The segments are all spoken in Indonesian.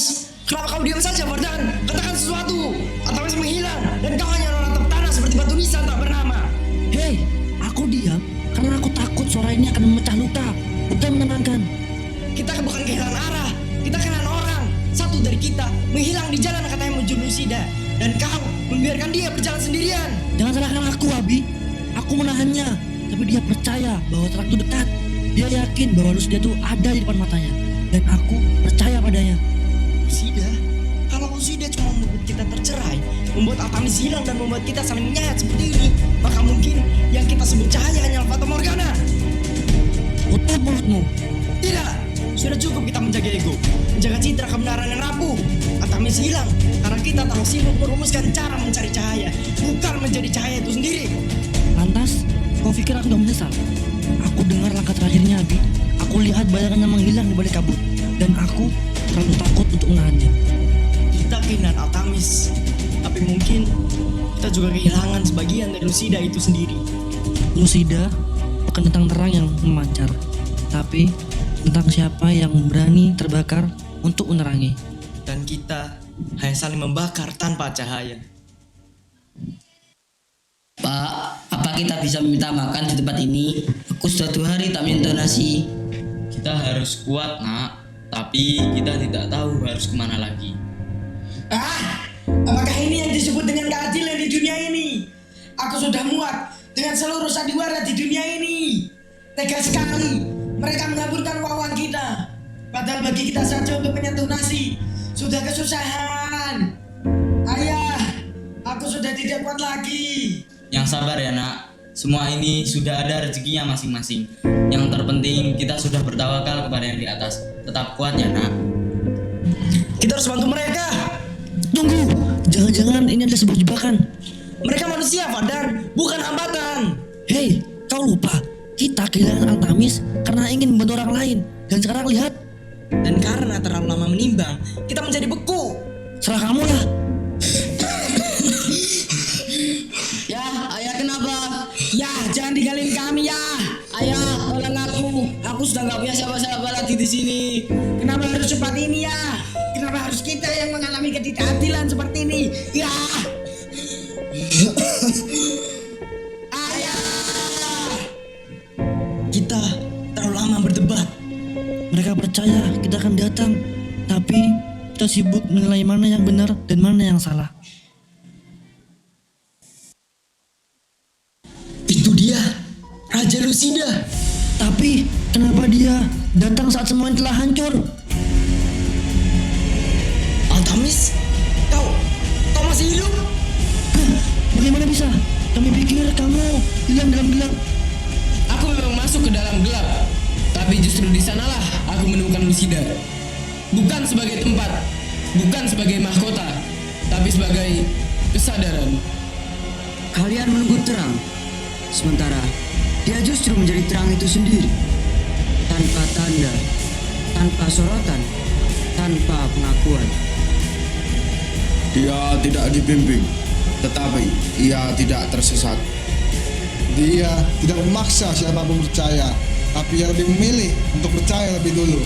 Altamis, kenapa kau diam saja, Wardan? Katakan sesuatu. Altamis menghilang dan kau hanya menatap tanah seperti batu nisan tak bernama. Hei, aku diam karena aku takut suara ini akan memecah luka, bukan menenangkan. Kita bukan kehilangan arah, kita kehilangan orang. Satu dari kita menghilang di jalan katanya menuju Lucida, dan kau membiarkan dia berjalan sendirian. Jangan salahkan aku, Abi. Aku menahannya, tapi dia percaya bahwa terak itu dekat. Dia yakin bahwa Lucida itu ada di depan matanya, dan aku percaya padanya. Lucida? Kalau Lucida cuma membuat kita tercerai, membuat Altamis hilang dan membuat kita saling menyayat seperti ini, maka mungkin yang kita sebut cahaya hanyalah Fata Morgana. Tutup mulutmu. Tidak, sudah cukup kita menjaga ego, menjaga citra kebenaran yang rapuh. Altamis hilang karena kita terlalu sibuk merumuskan cara mencari cahaya, bukan menjadi cahaya itu sendiri. Lantas, kau pikir aku gak menyesal? Aku dengar langkah terakhirnya, Abi. Aku lihat bayangannya menghilang di balik kabut, dan aku terlalu takut untuk menahannya. Kita kehilangan Altamis, tapi mungkin kita juga kehilangan sebagian dari Lucida itu sendiri. Lucida bukan tentang terang yang memancar, tapi tentang siapa yang berani terbakar untuk menerangi. Dan kita hanya saling membakar tanpa cahaya. Pak, apa kita bisa meminta makan di tempat ini? Aku sudah 2 hari tak minta nasi. Kita harus kuat, Nak. Tapi kita tidak tahu harus kemana lagi. Apakah ini yang disebut dengan keadilan di dunia ini? Aku sudah muak dengan seluruh sandiwara di dunia ini. Tega sekali mereka mengaburkan uang kita, padahal bagi kita saja untuk menyentuh nasi sudah kesusahan. Ayah, aku sudah tidak kuat lagi. Yang sabar ya, Nak. Semua ini sudah ada rezekinya masing-masing. Yang terpenting kita sudah bertawakal kepada yang di atas. Tetap kuat ya, Nak. Kita harus bantu mereka. Tunggu, jangan-jangan ini adalah sebuah jebakan. Mereka manusia, Fadar, bukan hambatan. Hei, kau lupa, kita kehilangan Altamis karena ingin membantu orang lain. Dan sekarang lihat, Dan karena terlalu lama menimbang, kita menjadi beku. serah kamu lah. Ya, ayah kenapa? Ya, jangan tinggalin kami ya. Ayah, tolong aku. Aku sudah gak punya siapa-siapa lagi di sini. Kenapa harus cepat ini ya? Kenapa harus kita yang mengalami ketidakadilan seperti ini? Ya. Ayah. Kita terlalu lama berdebat. Mereka percaya kita akan datang, tapi kita sibuk menilai mana yang benar dan mana yang salah. Itu dia, Raja Lucida. Tapi kenapa dia datang saat semuanya telah hancur? Altamis, kau masih hidup? Bagaimana bisa? Kami pikir kamu hilang dalam gelap. Aku memang masuk ke dalam gelap, tapi justru di sanalah aku menemukan Lucida. Bukan sebagai tempat, bukan sebagai mahkota, tapi sebagai kesadaran. Kalian menunggu terang, sementara dia justru menjadi terang itu sendiri. Tanpa tanda, tanpa sorotan, tanpa pengakuan. Dia tidak dibimbing, tetapi ia tidak tersesat. Dia tidak memaksa siapapun percaya, tapi ia lebih memilih untuk percaya lebih dulu.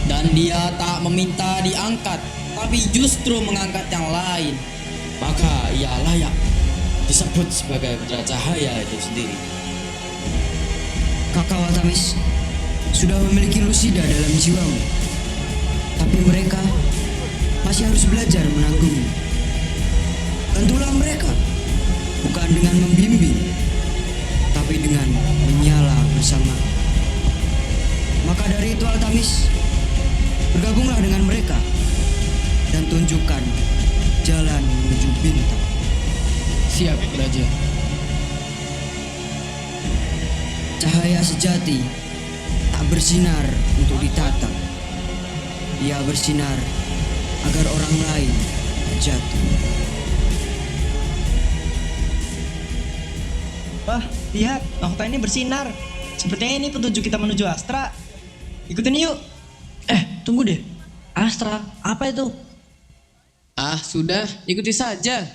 Dan dia tak meminta diangkat, tapi justru mengangkat yang lain. Maka ia layak disebut sebagai putra cahaya itu sendiri. Kakak Altamis sudah memiliki Lucida dalam jiwamu, tapi mereka masih harus belajar menanggungnya. Bantulah mereka, bukan dengan membimbing, tapi dengan menyala bersama. Maka dari itu Altamis, bergabunglah dengan mereka dan tunjukkan jalan menuju bintang. Siap, Raja. Cahaya sejati tak bersinar untuk ditatap. Ia bersinar agar orang lain jatuh. Wah, lihat, mahkota ini bersinar. Sepertinya ini petunjuk kita menuju Astra. Ikutin yuk. Tunggu deh. Astra, apa itu? Ah, sudah, ikuti saja.